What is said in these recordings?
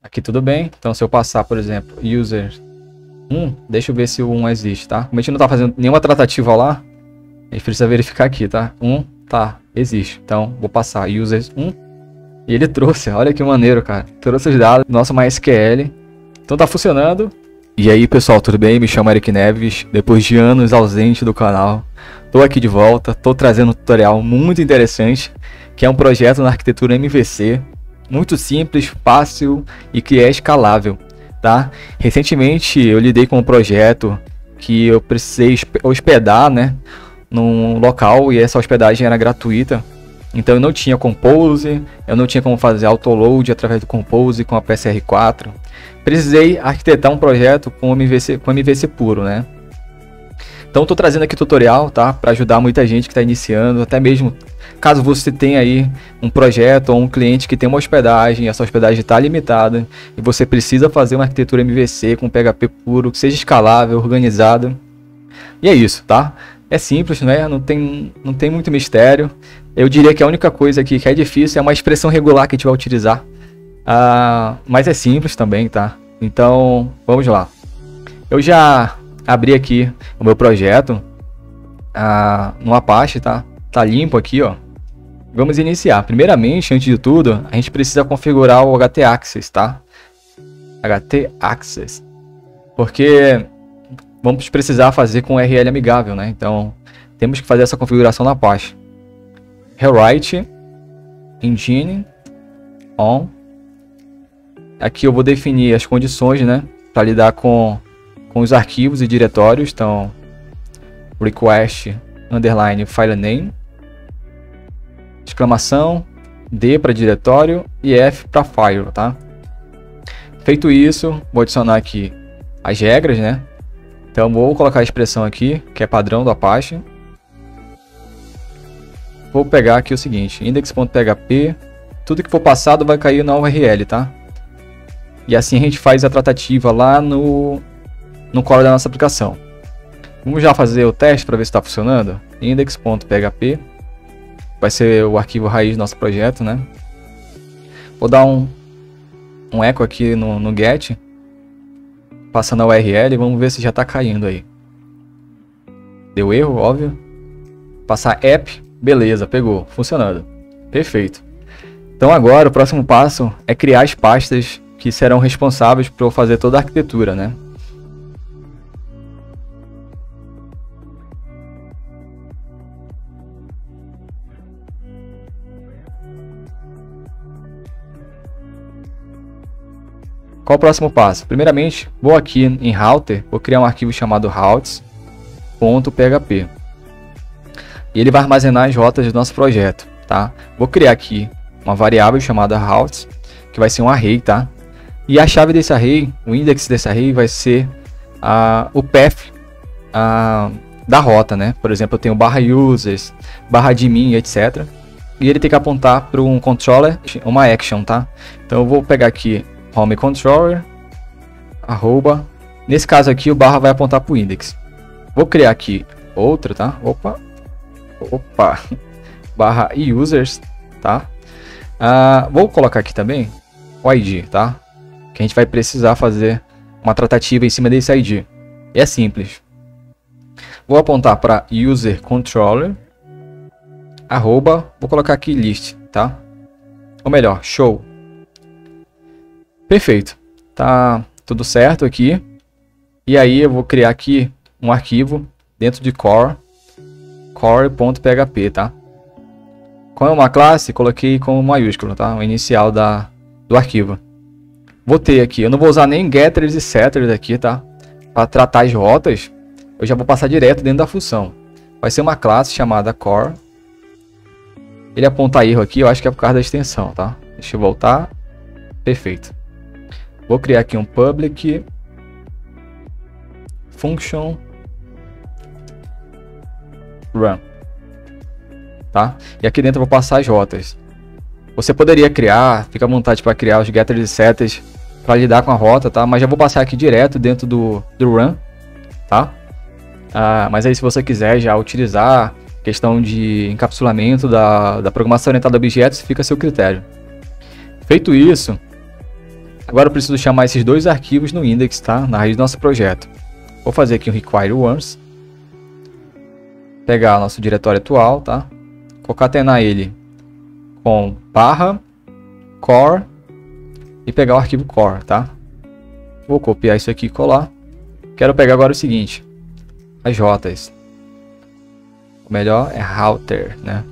Aqui tudo bem. Então se eu passar, por exemplo, user 1, deixa eu ver se o 1 existe, tá? Como a gente não tá fazendo nenhuma tratativa lá, a gente precisa verificar aqui, tá? 1, tá, existe. Então vou passar user 1 e ele trouxe, olha que maneiro, cara. Trouxe os dados do nosso MySQL. Então tá funcionando. E aí pessoal, tudo bem? Me chamo Eric Neves, depois de anos ausente do canal, tô aqui de volta, tô trazendo um tutorial muito interessante, que é um projeto na arquitetura MVC, muito simples, fácil e que é escalável, tá? Recentemente eu lidei com um projeto que eu precisei hospedar, né, num local e essa hospedagem era gratuita, então eu não tinha Compose, eu não tinha como fazer autoload através do Compose com a PSR4. Precisei arquitetar um projeto com MVC puro, né? Então estou trazendo aqui tutorial, tá? Para ajudar muita gente que está iniciando, até mesmo caso você tenha aí um projeto ou um cliente que tem uma hospedagem, essa hospedagem está limitada e você precisa fazer uma arquitetura MVC com PHP puro, que seja escalável, organizada. E é isso, tá? É simples, né? Não tem muito mistério. Eu diria que a única coisa aqui que é difícil é uma expressão regular que a gente vai utilizar. Mas é simples também, tá? Então, vamos lá. Eu já abri aqui o meu projeto no Apache, tá? Tá limpo aqui, ó. Vamos iniciar. Primeiramente, antes de tudo, a gente precisa configurar o htaccess, tá? htaccess. Porque vamos precisar fazer com URL amigável, né? Então, temos que fazer essa configuração no Apache. Rewrite engine on. Aqui eu vou definir as condições, né, para lidar com os arquivos e diretórios. Então, request underline file name, exclamação, D para diretório e F para file, tá? Feito isso, vou adicionar aqui as regras, né? Então vou colocar a expressão aqui, que é padrão do Apache. Vou pegar aqui o seguinte, index.php, tudo que for passado vai cair na URL, tá? E assim a gente faz a tratativa lá no core da nossa aplicação. Vamos já fazer o teste para ver se está funcionando. Index.php vai ser o arquivo raiz do nosso projeto, né? Vou dar um echo aqui no get, passando a URL, vamos ver se já está caindo aí. Deu erro, óbvio. Passar app, beleza, pegou, funcionando. Perfeito. Então agora o próximo passo é criar as pastas que serão responsáveis por fazer toda a arquitetura, né? Qual o próximo passo? Primeiramente, vou aqui em Router, vou criar um arquivo chamado routes.php. E ele vai armazenar as rotas do nosso projeto, tá? Vou criar aqui uma variável chamada routes, que vai ser um array, tá? E a chave desse array, o index desse array vai ser o path da rota, né? Por exemplo, eu tenho /users, /admin, etc. E ele tem que apontar para um controller, uma action, tá? Então eu vou pegar aqui home controller, arroba. Nesse caso aqui o barra vai apontar para o index. Vou criar aqui outra, tá? Barra users, tá? Vou colocar aqui também o ID, tá? Que a gente vai precisar fazer uma tratativa em cima desse ID. E é simples. Vou apontar para user controller, arroba, vou colocar aqui list, tá? Ou melhor, show. Perfeito. Tá tudo certo aqui. E aí eu vou criar aqui um arquivo dentro de core.php, tá? Como é uma classe, coloquei com maiúsculo, tá? O inicial do arquivo. Vou ter aqui, eu não vou usar nem getters e setters aqui, tá? Para tratar as rotas, eu já vou passar direto dentro da função. Vai ser uma classe chamada core. Ele aponta erro aqui, eu acho que é por causa da extensão, tá? Deixa eu voltar. Perfeito. Vou criar aqui um public function run, tá? E aqui dentro eu vou passar as rotas. Você poderia criar, fica à vontade para criar os getters e setters para lidar com a rota, tá? Mas já vou passar aqui direto dentro do run, tá? Mas aí se você quiser já utilizar questão de encapsulamento da programação orientada a objetos, fica a seu critério. Feito isso, Agora eu preciso chamar esses dois arquivos no index, tá? Na raiz do nosso projeto. Vou fazer aqui um require once. Pegar nosso diretório atual, tá? Concatenar ele com barra core e pegar o arquivo core, tá? Vou copiar isso aqui e colar. Quero pegar agora o seguinte, as rotas. O melhor é router, né?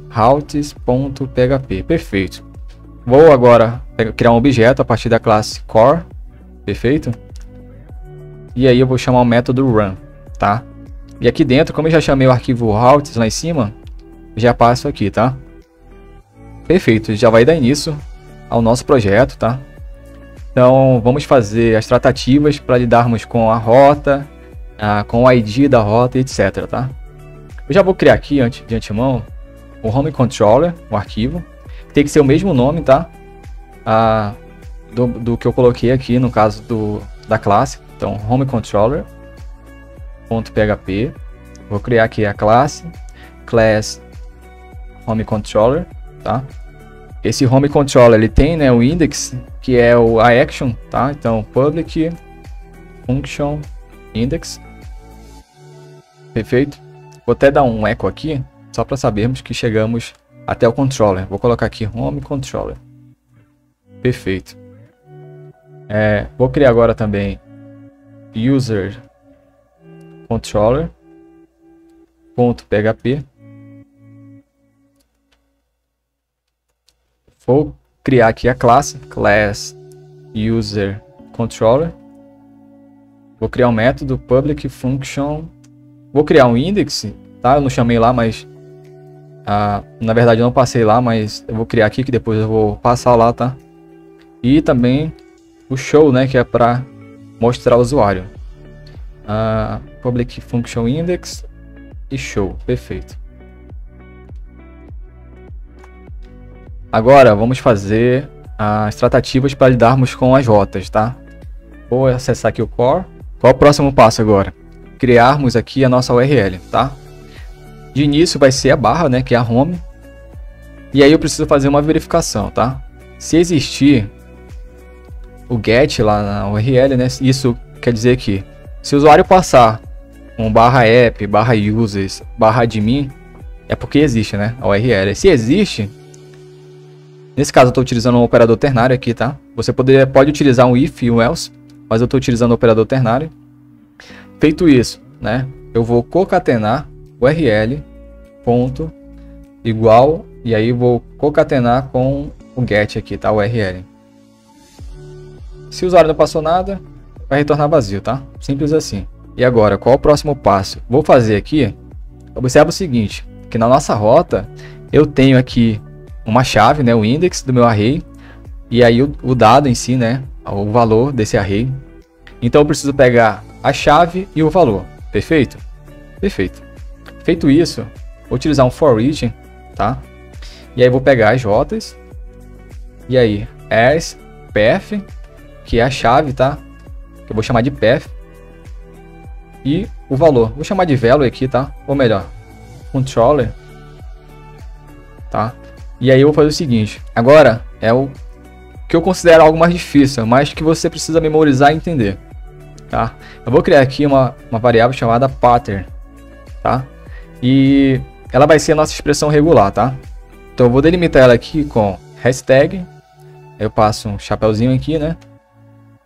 routes.php, perfeito. Vou agora criar um objeto a partir da classe core, perfeito? E aí eu vou chamar o método run, tá? E aqui dentro, como eu já chamei o arquivo routes lá em cima, já passo aqui, tá? Perfeito, já vai dar início ao nosso projeto, tá? Então vamos fazer as tratativas para lidarmos com a rota, com o ID da rota, etc, tá? Eu já vou criar aqui de antemão o home controller, o arquivo. Tem que ser o mesmo nome, tá? Do que eu coloquei aqui no caso da classe. Então home controller.php. Vou criar aqui a classe class home controller, tá? Esse home controller ele tem, né, o index, que é a action, tá? Então public function index, perfeito. Vou até dar um echo aqui só para sabermos que chegamos até o controller. Vou colocar aqui home controller, perfeito. Vou criar agora também user controller.php. Vou criar aqui a classe class user controller. Vou criar um método public function. Vou criar um index, tá? Eu não chamei lá, mas na verdade eu não passei lá, mas eu vou criar aqui que depois eu vou passar lá, tá? E também o show, né, que é para mostrar ao usuário. Public function index e show, perfeito. Agora vamos fazer as tratativas para lidarmos com as rotas, tá? Vou acessar aqui o core. Qual é o próximo passo agora? Criarmos aqui a nossa URL, tá? De início vai ser a barra, né, que é a home. E aí eu preciso fazer uma verificação, tá? Se existir o get lá na URL, né, isso quer dizer que se o usuário passar um barra app, barra users, barra admin, é porque existe, né, a URL. Se existe, nesse caso eu estou utilizando um operador ternário aqui, tá? Você pode utilizar um if e um else, mas eu estou utilizando o operador ternário. Feito isso, né, eu vou concatenar URL ponto igual, e aí vou concatenar com o get aqui, tá? URL. Se o usuário não passou nada, vai retornar vazio, tá? Simples assim. E agora, qual é o próximo passo? Vou fazer aqui, observa o seguinte, que na nossa rota eu tenho aqui uma chave, né, o index do meu array, e aí o dado em si, né, o valor desse array. Então eu preciso pegar a chave e o valor, perfeito? Perfeito. Feito isso, vou utilizar um for each, tá? E aí vou pegar as rotas, e aí as path, que é a chave, tá? Que eu vou chamar de path, e o valor, vou chamar de value aqui, tá? Ou melhor, controller, tá? E aí eu vou fazer o seguinte, agora é o que eu considero algo mais difícil, mas que você precisa memorizar e entender, tá? Eu vou criar aqui uma variável chamada pattern, tá? E ela vai ser a nossa expressão regular, tá? Então eu vou delimitar ela aqui com hashtag, eu passo um chapeuzinho aqui, né?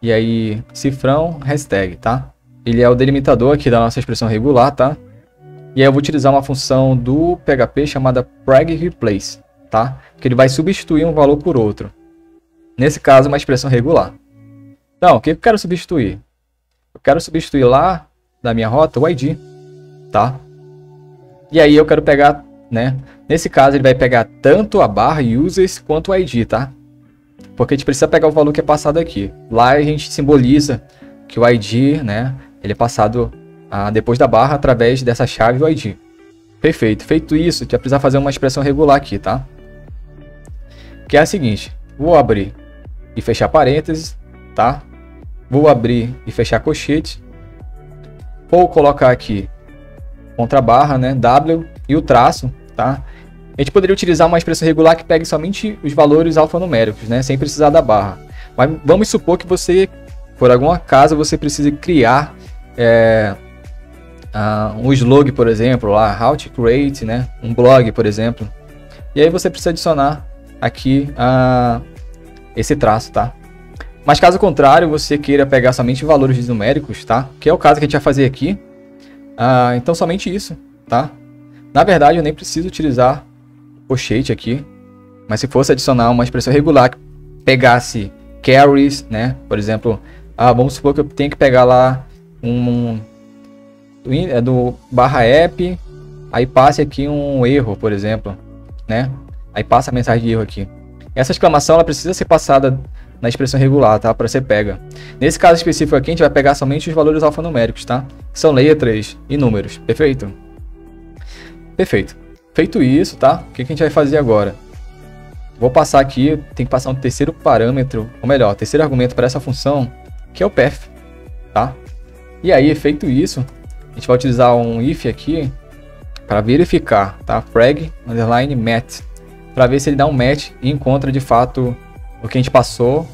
E aí cifrão, hashtag, tá? Ele é o delimitador aqui da nossa expressão regular, tá? E aí eu vou utilizar uma função do PHP chamada preg_replace, tá? Que ele vai substituir um valor por outro. Nesse caso, uma expressão regular. Então, o que eu quero substituir? Eu quero substituir lá da minha rota o ID, tá? E aí eu quero pegar, né? Nesse caso, ele vai pegar tanto a barra users quanto o ID, tá? Porque a gente precisa pegar o valor que é passado aqui. Lá a gente simboliza que o ID, né? Ele é passado depois da barra através dessa chave o ID. Perfeito. Feito isso, a gente vai precisar fazer uma expressão regular aqui, tá? Que é a seguinte. Vou abrir e fechar parênteses, tá? Vou abrir e fechar colchete. Vou colocar aqui contra barra, né? W e o traço, tá? A gente poderia utilizar uma expressão regular que pegue somente os valores alfanuméricos, né? Sem precisar da barra. Mas vamos supor que você, por algum acaso, você precise criar um slug, por exemplo, lá, how to create, né, um blog, por exemplo. E aí você precisa adicionar aqui esse traço, tá? Mas caso contrário, você queira pegar somente valores numéricos, tá? Que é o caso que a gente vai fazer aqui. Então somente isso, tá? Na verdade, eu nem preciso utilizar pochete aqui. Mas se fosse adicionar uma expressão regular que pegasse carries, né? Por exemplo, vamos supor que eu tenho que pegar lá do /app, aí passe aqui um erro, por exemplo, né? Aí passa a mensagem de erro aqui. Essa exclamação ela precisa ser passada na expressão regular, tá? Para ser pega. Nesse caso específico aqui, a gente vai pegar somente os valores alfanuméricos, tá? Que são letras e números. Perfeito? Perfeito. Feito isso, tá? O que a gente vai fazer agora? Vou passar aqui, tem que passar um terceiro parâmetro, ou melhor, terceiro argumento para essa função, que é o path, tá? E aí, feito isso, a gente vai utilizar um if aqui para verificar, tá? Frag underline match, para ver se ele dá um match e encontra de fato o que a gente passou,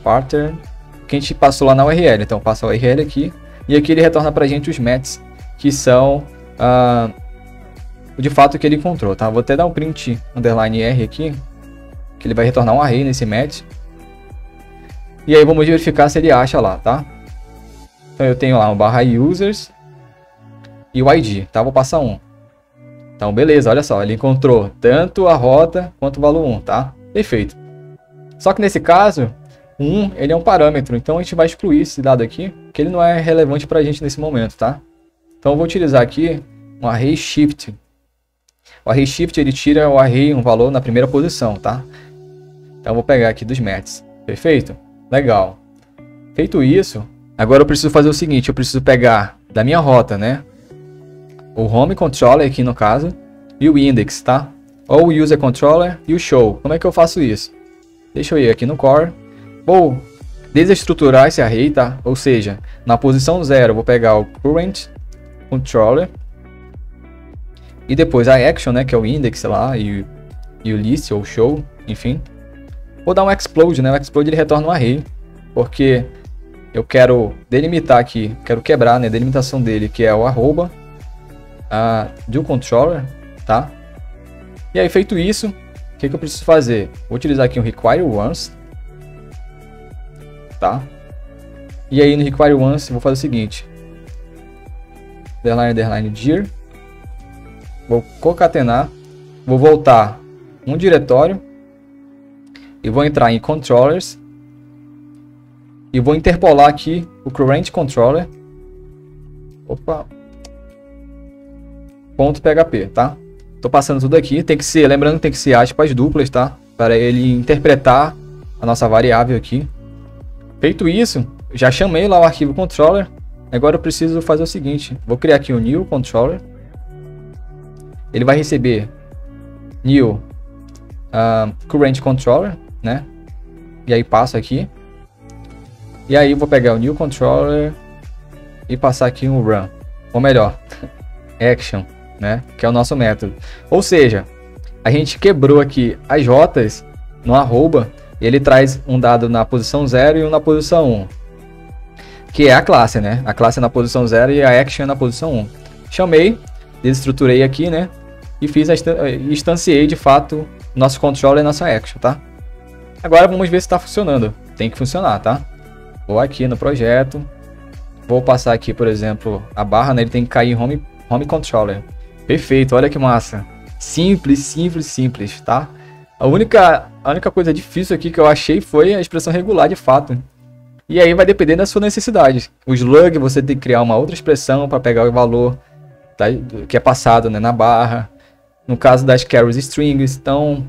pattern, o que a gente passou lá na URL. Então passa a URL aqui e aqui ele retorna para a gente os matches que são de fato que ele encontrou, tá? Vou até dar um print underline R aqui, que ele vai retornar um array nesse match. E aí vamos verificar se ele acha lá, tá? Então eu tenho lá um /users e o ID, tá? Vou passar 1. Então beleza, olha só, ele encontrou tanto a rota quanto o valor 1, tá? Perfeito. Só que nesse caso, 1 ele é um parâmetro, então a gente vai excluir esse dado aqui, que ele não é relevante pra gente nesse momento, tá? Então eu vou utilizar aqui um array shift. O array shift ele tira o array, um valor na primeira posição, tá? Então eu vou pegar aqui dos matches. Perfeito? Legal. Feito isso, agora eu preciso fazer o seguinte, eu preciso pegar da minha rota, né? O home controller aqui no caso, e o index, tá? Ou o user controller e o show. Como é que eu faço isso? Deixa eu ir aqui no core. Vou desestruturar esse array, tá? Ou seja, na posição 0 eu vou pegar o current controller e depois a action, né, que é o index lá e o list ou show, enfim. Vou dar um explode, né? O explode ele retorna um array, porque eu quero delimitar aqui, quero quebrar, né, a delimitação dele, que é o arroba do controller, tá? E aí feito isso, o que eu preciso fazer? Vou utilizar aqui um require once, tá? E aí no require once vou fazer o seguinte, underline dir, vou concatenar, vou voltar um diretório e vou entrar em controllers e vou interpolar aqui o current controller, .php, tá? Tô passando tudo aqui, tem que ser, lembrando que tem que ser aspas duplas, tá? Para ele interpretar a nossa variável aqui. Feito isso, já chamei lá o arquivo controller. Agora eu preciso fazer o seguinte, vou criar aqui um new controller. Ele vai receber new current controller, né? E aí passo aqui. E aí vou pegar o new controller e passar aqui um run. Ou melhor, action, né? Que é o nosso método. Ou seja, a gente quebrou aqui as rotas no arroba. E ele traz um dado na posição 0 e um na posição 1. Que é a classe, né? A classe é na posição 0 e a action é na posição 1. Chamei, desestruturei aqui, né? E instanciei de fato nosso controller e nossa action, tá? Agora vamos ver se está funcionando. Tem que funcionar, tá? Vou aqui no projeto. Vou passar aqui, por exemplo, a barra, né? Ele tem que cair em home controller. Perfeito, olha que massa. Simples, simples, simples, tá? A única coisa difícil aqui que eu achei foi a expressão regular de fato. E aí vai depender da sua necessidade. O slug você tem que criar uma outra expressão para pegar o valor que é passado, né, na barra. No caso das carries strings, então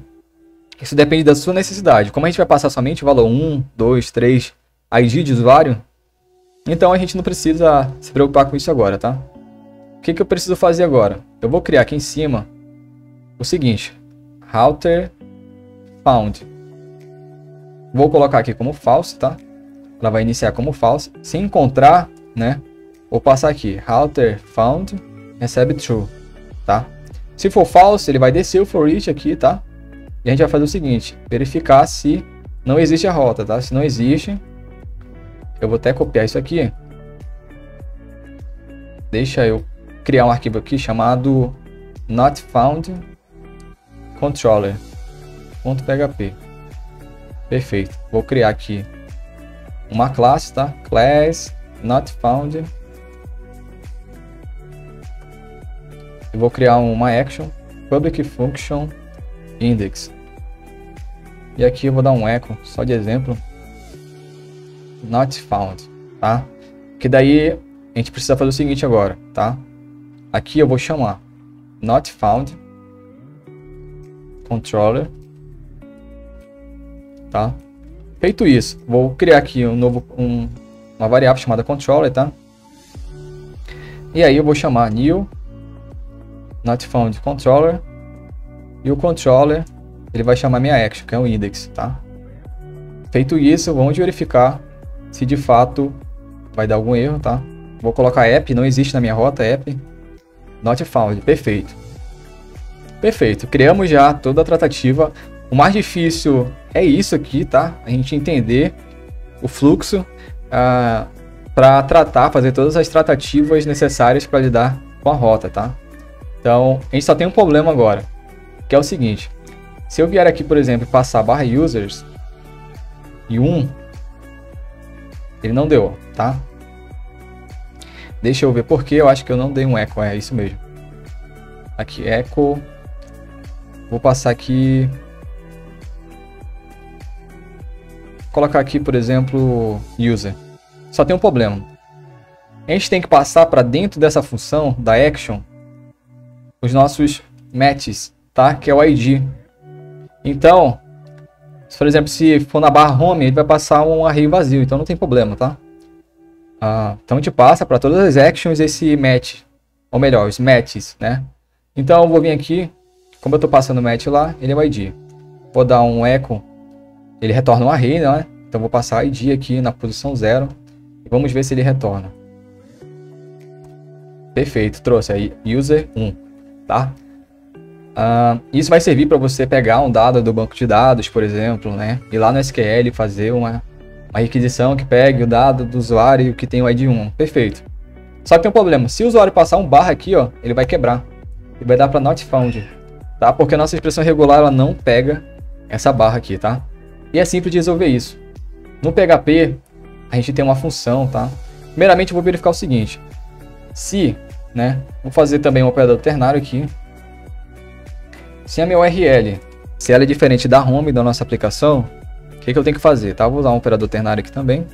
isso depende da sua necessidade. Como a gente vai passar somente o valor 1, 2, 3, ID de usuário, então a gente não precisa se preocupar com isso agora, tá? O que eu preciso fazer agora? Eu vou criar aqui em cima o seguinte, router found. Vou colocar aqui como false, tá? Ela vai iniciar como false. Se encontrar, né? Vou passar aqui, router found recebe true, tá? Se for false, ele vai descer o for each aqui, tá? E a gente vai fazer o seguinte, verificar se não existe a rota, tá? Se não existe, eu vou até copiar isso aqui. Deixa eu criar um arquivo aqui chamado notfoundController.php. Perfeito. Vou criar aqui uma classe, tá? Class notfound. Eu vou criar uma action public function index. E aqui eu vou dar um echo, só de exemplo, not found, tá? Que daí a gente precisa fazer o seguinte agora, tá? Aqui eu vou chamar not found controller, tá? Feito isso, vou criar aqui uma variável chamada controller, tá? E aí eu vou chamar new not found controller, e o controller ele vai chamar minha action, que é o index, tá? Feito isso, vamos verificar se de fato vai dar algum erro, tá? Vou colocar app, não existe na minha rota, app not found, perfeito. Perfeito, criamos já toda a tratativa. O mais difícil é isso aqui, tá? A gente entender o fluxo para tratar, fazer todas as tratativas necessárias para lidar com a rota, tá? Então, a gente só tem um problema agora, que é o seguinte. Se eu vier aqui, por exemplo, passar barra users e ele não deu, tá? Deixa eu ver porque eu acho que eu não dei um echo, é isso mesmo. Aqui, echo. Vou passar aqui. Colocar aqui, por exemplo, user. Só tem um problema. A gente tem que passar para dentro dessa função da action os nossos matches, tá? Que é o ID. Então, por exemplo, se for na barra home, ele vai passar um array vazio, então não tem problema, tá? Então a gente passa para todas as actions esse match, ou melhor, os matches, né? Então eu vou vir aqui, como eu estou passando o match lá, ele é o ID. Vou dar um echo, ele retorna um array, né? Então vou passar ID aqui na posição 0 e vamos ver se ele retorna. Perfeito, trouxe aí user 1, tá? Isso vai servir para você pegar um dado do banco de dados, por exemplo, né? Ir lá no SQL fazer uma requisição que pegue o dado do usuário que tem o ID 1. Perfeito. Só que tem um problema. Se o usuário passar um barra aqui, ó, ele vai quebrar. E vai dar para not found, tá? Porque a nossa expressão regular ela não pega essa barra aqui, tá? E é simples de resolver isso. No PHP, a gente tem uma função, tá? Primeiramente, eu vou verificar o seguinte. Se, né? Vou fazer também um operador ternário aqui. Se a minha URL, se ela é diferente da home da nossa aplicação, o que eu tenho que fazer, tá? Vou usar um operador ternário aqui também.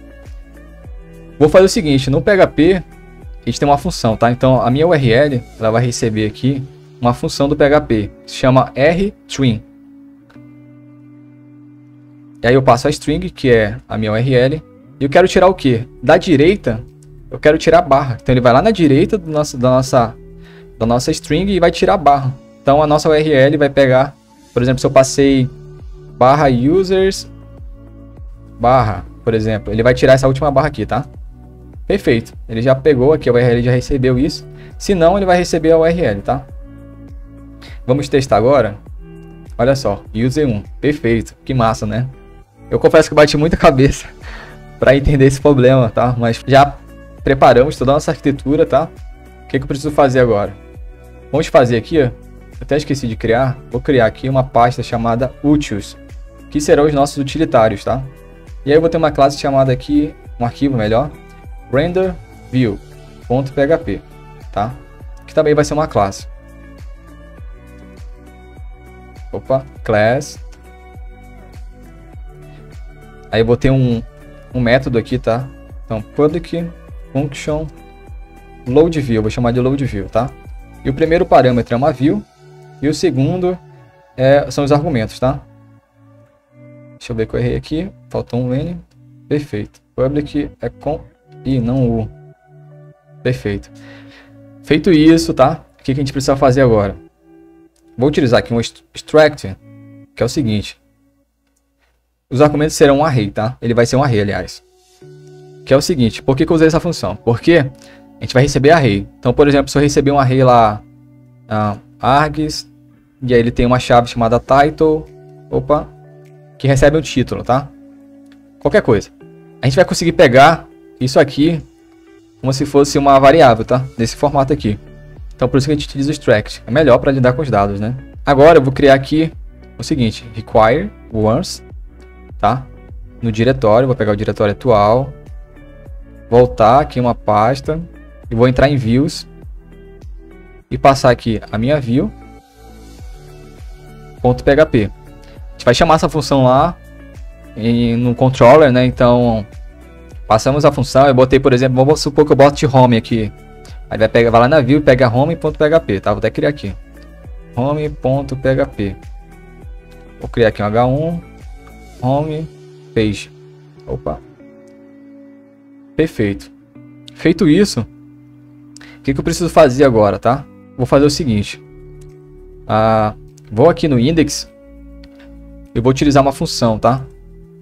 Vou fazer o seguinte, no PHP, a gente tem uma função, tá? Então, a minha URL, ela vai receber aqui uma função do PHP, se chama rstring. E aí eu passo a string, que é a minha URL, e eu quero tirar o quê? Da direita, eu quero tirar a barra. Então, ele vai lá na direita da nossa string e vai tirar a barra. Então a nossa URL vai pegar, por exemplo, se eu passei barra users, barra, por exemplo, ele vai tirar essa última barra aqui, tá? Perfeito, ele já pegou aqui, a URL já recebeu isso, se não ele vai receber a URL, tá? Vamos testar agora, olha só, user 1, perfeito, que massa, né? Eu confesso que bati muita cabeça para entender esse problema, tá? Mas já preparamos toda a nossa arquitetura, tá? O que eu preciso fazer agora? Vamos fazer aqui, ó. Até esqueci de criar, vou criar aqui uma pasta chamada utils, que serão os nossos utilitários, tá? E aí eu vou ter uma classe chamada aqui, um arquivo melhor, renderView.php, tá? Que também vai ser uma classe. Opa, class. Aí eu vou ter um método aqui, tá? Então, public function loadView, vou chamar de loadView, tá? E o primeiro parâmetro é uma view. E o segundo são os argumentos, tá? Deixa eu ver que eu errei aqui. Faltou um N. Perfeito. Public é com I, não U. Perfeito. Feito isso, tá? O que a gente precisa fazer agora? Vou utilizar aqui um extract, que é o seguinte. Os argumentos serão um array, tá? Ele vai ser um array, aliás. Que é o seguinte. Por que eu usei essa função? Porque a gente vai receber array. Então, por exemplo, se eu receber um array lá... args, e aí ele tem uma chave chamada title, que recebe um título, tá? qualquer coisa. A gente vai conseguir pegar isso aqui como se fosse uma variável, tá? Nesse formato aqui. Então por isso que a gente utiliza o extract. É melhor para lidar com os dados, né? Agora eu vou criar aqui o seguinte, require once, tá? No diretório, vou pegar o diretório atual, voltar aqui uma pasta e vou entrar em views e passar aqui a minha view .php. A gente vai chamar essa função lá no controller, né? Então passamos a função, eu botei, por exemplo, vamos supor que eu bote home aqui. Aí vai lá na view e pega home.php, tá? Vou até criar aqui. Home.php. Vou criar aqui um H1 home page. Opa. Perfeito. Feito isso, o que eu preciso fazer agora, tá? Vou fazer o seguinte. Vou aqui no index. Eu vou utilizar uma função, tá?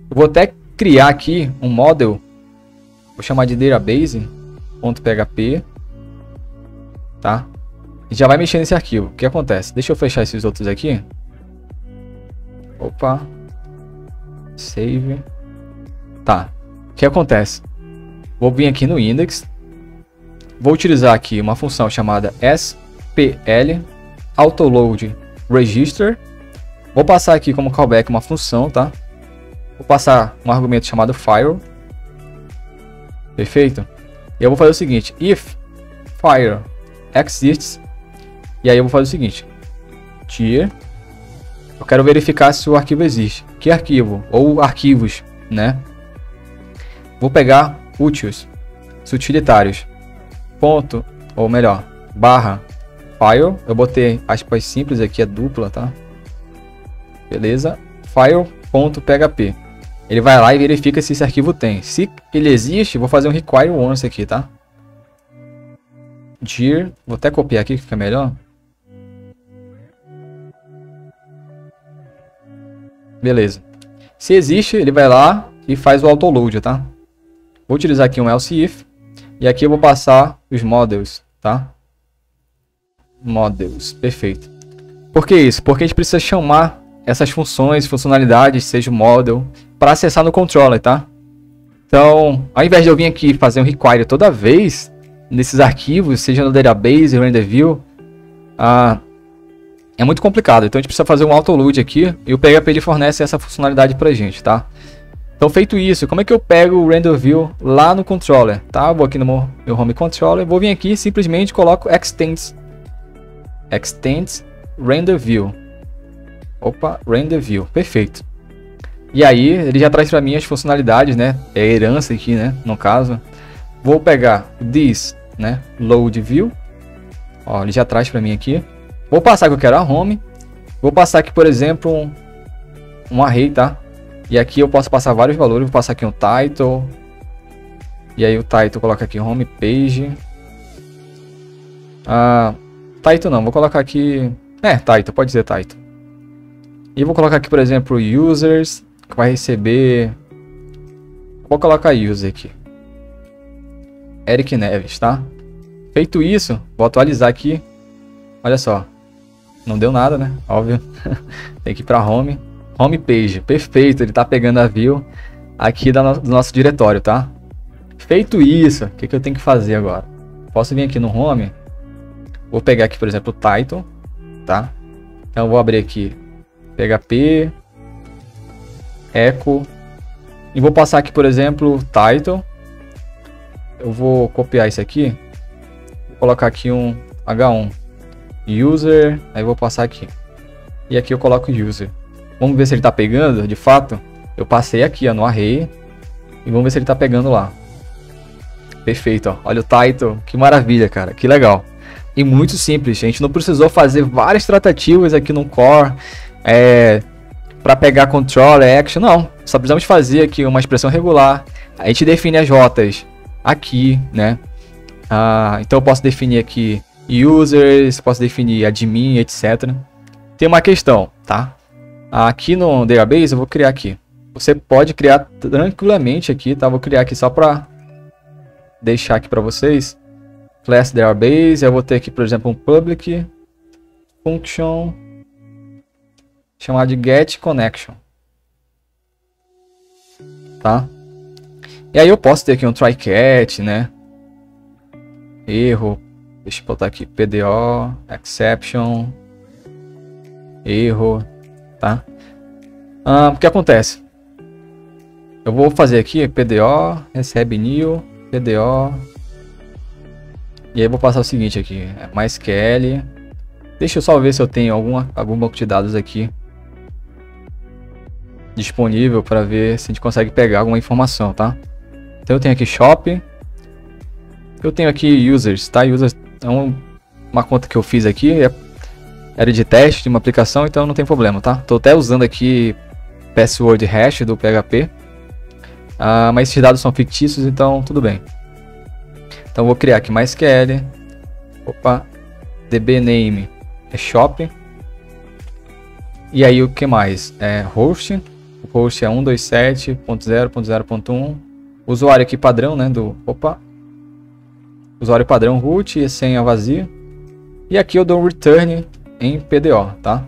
Eu vou até criar aqui um model. Vou chamar de database.php. Tá? E já vai mexer nesse arquivo. O que acontece? Deixa eu fechar esses outros aqui. Opa. Save. Tá. O que acontece? Vou vir aqui no index. Vou utilizar aqui uma função chamada spl autoload register. Vou passar aqui como callback uma função, tá? Vou passar um argumento chamado file. Perfeito? E eu vou fazer o seguinte, if file exists, e aí eu vou fazer o seguinte, dir, eu quero verificar se o arquivo existe. Que arquivo? Ou arquivos, né? Vou pegar úteis, utilitários, ponto, ou melhor, barra, file, eu botei aspas simples aqui, é dupla, tá? Beleza? File.php. Ele vai lá e verifica se esse arquivo tem. Se ele existe, vou fazer um require once aqui, tá? Dir, vou até copiar aqui que fica melhor. Beleza. Se existe, ele vai lá e faz o autoload, tá? Vou utilizar aqui um else if. E aqui eu vou passar os models, tá? Models, perfeito. Por que isso? Porque a gente precisa chamar essas funções, funcionalidades, seja o model, para acessar no controller, tá? Então, ao invés de eu vir aqui fazer um require toda vez nesses arquivos, seja no database, render view, é muito complicado. Então a gente precisa fazer um autoload aqui e o PHP ele fornece essa funcionalidade pra gente, tá? Então feito isso, como é que eu pego o render view lá no controller, tá? Eu vou aqui no meu home controller, vou vir aqui e simplesmente coloco extends render view. Opa, render view, perfeito. E aí ele já traz para mim as funcionalidades, né? É a herança aqui, né? No caso, vou pegar this, né? Load view. Ó, ele já traz para mim aqui. Vou passar que eu quero a home. Vou passar aqui, por exemplo, um array, tá? E aqui eu posso passar vários valores. Vou passar aqui um title. E aí o title coloca aqui home page. Title não, vou colocar aqui. Title, pode dizer title. E vou colocar aqui, por exemplo, users, que vai receber. Vou colocar user aqui. Eric Neves, tá? Feito isso, vou atualizar aqui. Olha só. Não deu nada, né? Óbvio. Tem que ir para home. Home page, perfeito. Ele tá pegando a view aqui do nosso diretório, tá? Feito isso, o que eu tenho que fazer agora? Posso vir aqui no home. Vou pegar aqui, por exemplo, o title, tá? Então eu vou abrir aqui PHP echo e vou passar aqui, por exemplo, title. Eu vou copiar isso aqui, vou colocar aqui um H1 user, aí vou passar aqui e aqui eu coloco user. Vamos ver se ele tá pegando de fato. Eu passei aqui, ó, no array e vamos ver se ele tá pegando lá. Perfeito, ó. Olha o title, que maravilha, cara, que legal. E muito simples, a gente não precisou fazer várias tratativas aqui no core para pegar controller, action, não. Só precisamos fazer aqui uma expressão regular. A gente define as rotas aqui, né? Então eu posso definir aqui users, posso definir admin, etc. Tem uma questão, tá? Aqui no database eu vou criar aqui. Você pode criar tranquilamente aqui, tá? Vou criar aqui só para deixar aqui para vocês. Class database, eu vou ter aqui, por exemplo, um public function chamado de get connection. tá? E aí eu posso ter aqui um try catch, né? Erro. Deixa eu botar aqui PDO, exception, erro, tá? O que acontece? Eu vou fazer aqui PDO, recebe new, PDO. E aí eu vou passar o seguinte aqui, MySQL. Deixa eu só ver se eu tenho algum banco de dados aqui disponível para ver se a gente consegue pegar alguma informação, tá? Então eu tenho aqui shop. Eu tenho aqui users, tá? Users é uma conta que eu fiz aqui, era de teste de uma aplicação, então não tem problema, tá? Tô até usando aqui password hash do PHP. Mas esses dados são fictícios, então tudo bem. Então vou criar aqui MySQL. Opa, dbname é shop. E aí o que mais? É host. O host é 127.0.0.1. Usuário aqui padrão, né? Usuário padrão root e senha vazia. E aqui eu dou um return em PDO, tá?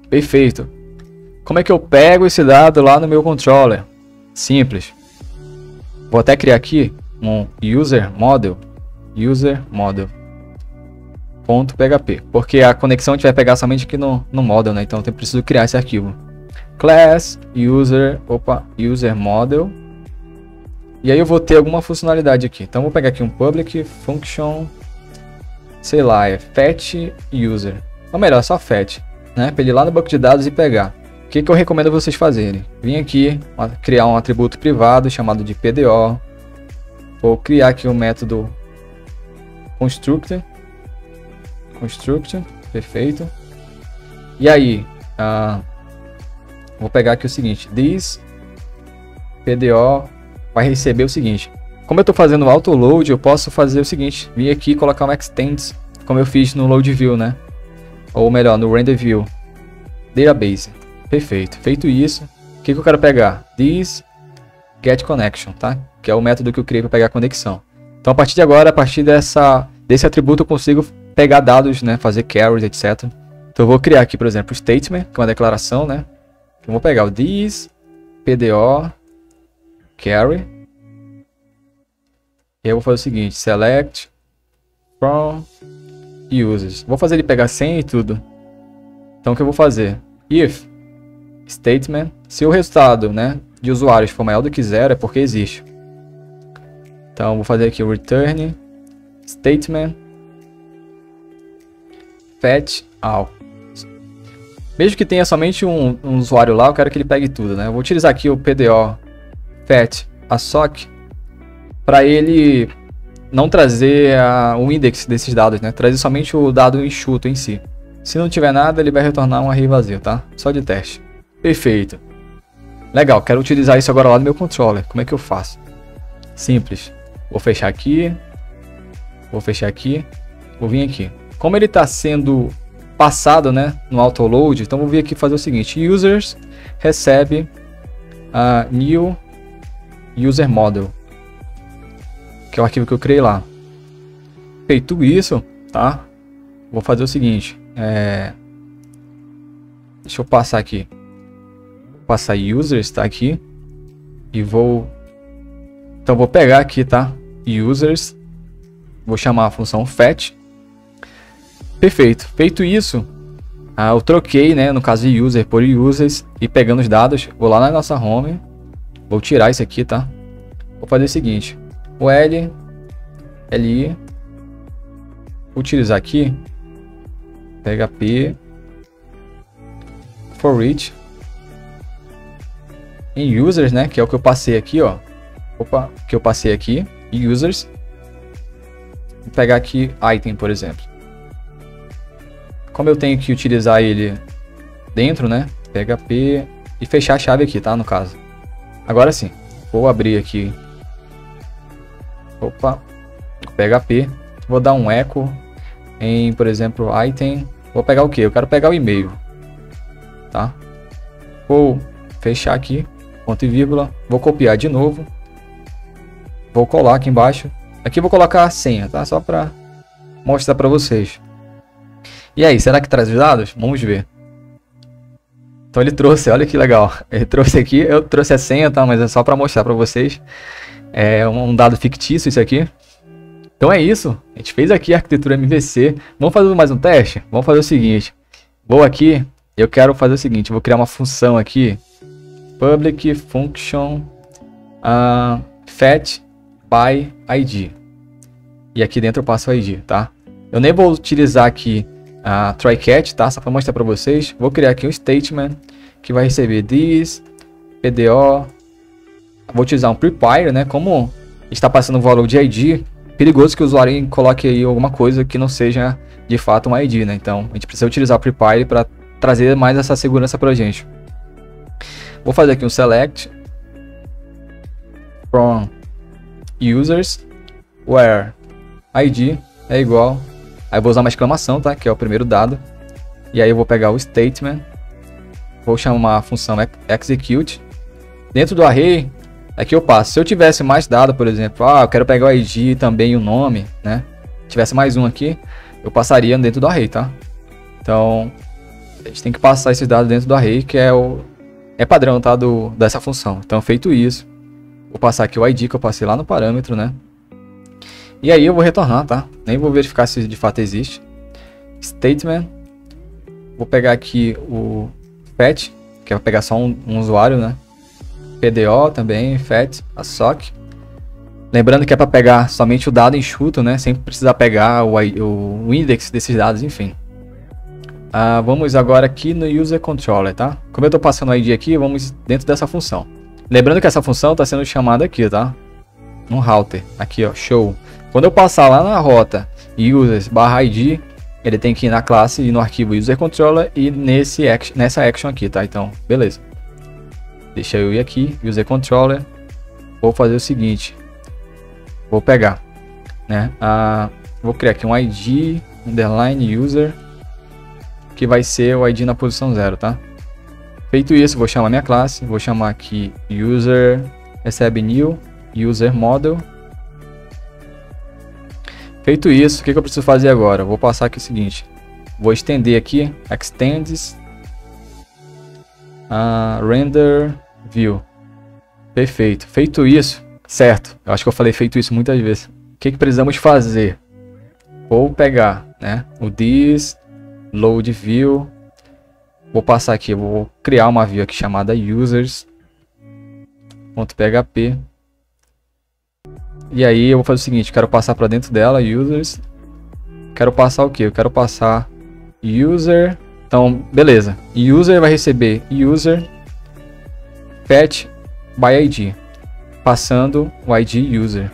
Perfeito. Como é que eu pego esse dado lá no meu controller? Simples. Vou até criar aqui um user model .php, porque a conexão a gente vai pegar somente aqui no model, né? Então eu preciso criar esse arquivo. Class user model. E aí eu vou ter alguma funcionalidade aqui. Então eu vou pegar aqui um public function, sei lá, é fetch user. Ou melhor, só fetch, né? Para ele ir lá no banco de dados e pegar. O que eu recomendo vocês fazerem? Vim aqui criar um atributo privado chamado de PDO. Vou criar aqui um método constructor, perfeito. E aí, vou pegar aqui o seguinte, this PDO vai receber o seguinte. Como eu estou fazendo autoload, eu posso fazer o seguinte, vir aqui e colocar um extends, como eu fiz no load view, né? Ou melhor, no render view, database. Perfeito. Feito isso, o que eu quero pegar? This get connection, tá? Que é o método que eu criei para pegar a conexão. Então a partir de agora, a partir desse atributo eu consigo pegar dados, né? Fazer carries, etc. Então eu vou criar aqui, por exemplo, o statement, que é uma declaração, né? Eu vou pegar o this PDO carry. E eu vou fazer o seguinte, select from users. Vou fazer ele pegar senha e tudo. Então o que eu vou fazer? If statement, se o resultado, né, de usuários for maior do que 0, é porque existe. Então vou fazer aqui o return statement fetch all. Mesmo que tenha somente um usuário lá, eu quero que ele pegue tudo, né? Eu vou utilizar aqui o PDO fetch assoc para ele não trazer o index desses dados, né? Trazer somente o dado enxuto em si. Se não tiver nada, ele vai retornar um array vazio, tá? Só de teste. Perfeito. Legal, quero utilizar isso agora lá no meu controller. Como é que eu faço? Simples. Vou fechar aqui. Vou fechar aqui. Vou vir aqui. Como ele está sendo passado, né, no autoload, então vou vir aqui fazer o seguinte. Users recebe new user model, que é o arquivo que eu criei lá. Feito isso, tá? Vou fazer o seguinte. Deixa eu passar aqui. Vou passar users, tá aqui. E vou... Então vou pegar aqui, tá? Users. Vou chamar a função fetch. Perfeito. Feito isso, eu troquei, né? No caso de user por users. E pegando os dados, vou lá na nossa home. Vou tirar isso aqui, tá? Vou fazer o seguinte. O li. Vou utilizar aqui. PHP for each em users, né, que é o que eu passei aqui, ó. Opa, que eu passei aqui, users. Vou pegar aqui item, por exemplo. Como eu tenho que utilizar ele dentro, né, PHP e fechar a chave aqui, tá, no caso. Agora sim, vou abrir aqui. Opa, PHP, vou dar um echo em, por exemplo, item. Vou pegar o que? Eu quero pegar o e-mail, tá? Vou fechar aqui, ponto e vírgula. Vou copiar de novo. Vou colar aqui embaixo. Aqui eu vou colocar a senha, tá? Só para mostrar para vocês. E aí, será que traz os dados? Vamos ver. Então ele trouxe, olha que legal. Ele trouxe aqui, eu trouxe a senha, tá? Mas é só para mostrar para vocês. É um dado fictício isso aqui. Então é isso. A gente fez aqui a arquitetura MVC. Vamos fazer mais um teste? Vamos fazer o seguinte. Vou aqui, eu quero fazer o seguinte. Vou criar uma função aqui. Public function fetch by ID. E aqui dentro eu passo o ID, tá? Eu nem vou utilizar aqui a try-catch, tá? Só para mostrar para vocês. Vou criar aqui um statement que vai receber this, PDO. Vou utilizar um prepare, né? Como está passando o valor de ID, perigoso que o usuário coloque aí alguma coisa que não seja de fato um ID, né? Então a gente precisa utilizar o prepare para trazer mais essa segurança para a gente. Vou fazer aqui um select from users where ID é igual. Aí eu vou usar uma exclamação, tá? Que é o primeiro dado. E aí eu vou pegar o statement. Vou chamar a função execute. Dentro do array, aqui eu passo. Se eu tivesse mais dado, por exemplo, eu quero pegar o ID e também o nome, né? Tivesse mais um aqui, eu passaria dentro do array, tá? Então, a gente tem que passar esses dados dentro do array, que é padrão, tá? Dessa função. Então, feito isso, vou passar aqui o ID que eu passei lá no parâmetro, né? E aí eu vou retornar, tá? Nem vou verificar se de fato existe. Statement. Vou pegar aqui o fetch, que vai pegar só um usuário, né? PDO também, fetch, a sock. Lembrando que é para pegar somente o dado enxuto, né? Sem precisar pegar o index desses dados, enfim. Vamos agora aqui no user controller, tá? Como eu estou passando o ID aqui, vamos dentro dessa função. Lembrando que essa função está sendo chamada aqui, tá? No router, aqui ó, show. Quando eu passar lá na rota users/id, ele tem que ir na classe e no arquivo user controller e nessa action aqui, tá? Então, beleza. Deixa eu ir aqui, user controller. Vou fazer o seguinte. Vou pegar, né? Vou criar aqui um id underline user, que vai ser o id na posição 0, tá? Feito isso, vou chamar minha classe. Vou chamar aqui user recebe new user model. Feito isso, o que eu preciso fazer agora? Vou passar aqui o seguinte. Vou estender aqui extends render view. Perfeito. Feito isso, certo? Eu acho que eu falei feito isso muitas vezes. O que precisamos fazer? Vou pegar, né, o this load view. Vou passar aqui, vou criar uma view aqui chamada users.php. E aí eu vou fazer o seguinte, quero passar para dentro dela users. Quero passar o que? Eu quero passar user. Então, beleza. User vai receber user fetch by ID, passando o ID user.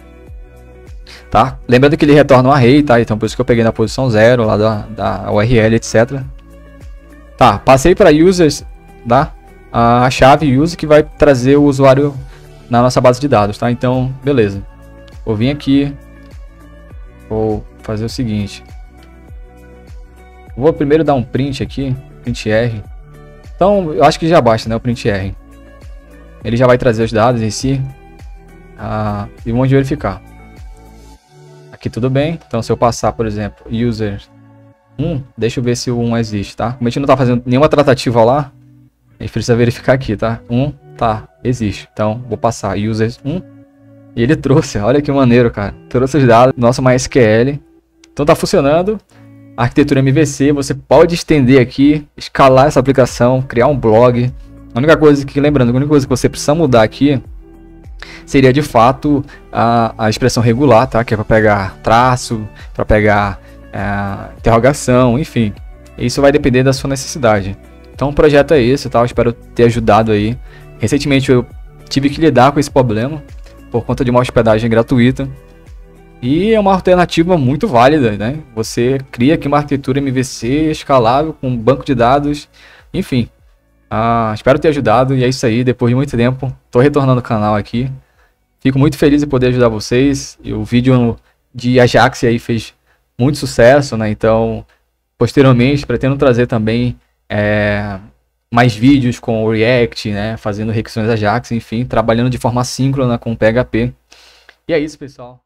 Tá? Lembrando que ele retorna um array, tá? Então por isso que eu peguei na posição 0 lá da URL, etc. Tá, passei para users, tá? A chave user que vai trazer o usuário na nossa base de dados, tá? Então, beleza. Vou vir aqui, vou fazer o seguinte. Vou primeiro dar um print aqui, print R. Então, eu acho que já basta, né, o print R. Ele já vai trazer os dados em si. E vamos verificar. Aqui tudo bem. Então, se eu passar, por exemplo, user 1, deixa eu ver se o 1 existe, tá? Como a gente não tá fazendo nenhuma tratativa lá, a gente precisa verificar aqui, tá? 1, tá, existe. Então, vou passar user 1. E ele trouxe, olha que maneiro, cara. Trouxe os dados do nosso MySQL. Então tá funcionando. A arquitetura MVC, você pode estender aqui, escalar essa aplicação, criar um blog. A única coisa que, lembrando, a única coisa que você precisa mudar aqui seria de fato a expressão regular, tá? Que é para pegar traço, para pegar interrogação, enfim. Isso vai depender da sua necessidade. Então o projeto é esse, tá? Eu espero ter ajudado aí. Recentemente eu tive que lidar com esse problema por conta de uma hospedagem gratuita. E é uma alternativa muito válida, né? Você cria aqui uma arquitetura MVC escalável com um banco de dados, enfim. Espero ter ajudado e é isso aí. Depois de muito tempo, estou retornando o canal aqui. Fico muito feliz em poder ajudar vocês. E o vídeo de Ajax aí fez muito sucesso, né? Então, posteriormente, pretendo trazer também mais vídeos com o React, né? Fazendo requisições Ajax, enfim, trabalhando de forma síncrona com o PHP. E é isso, pessoal.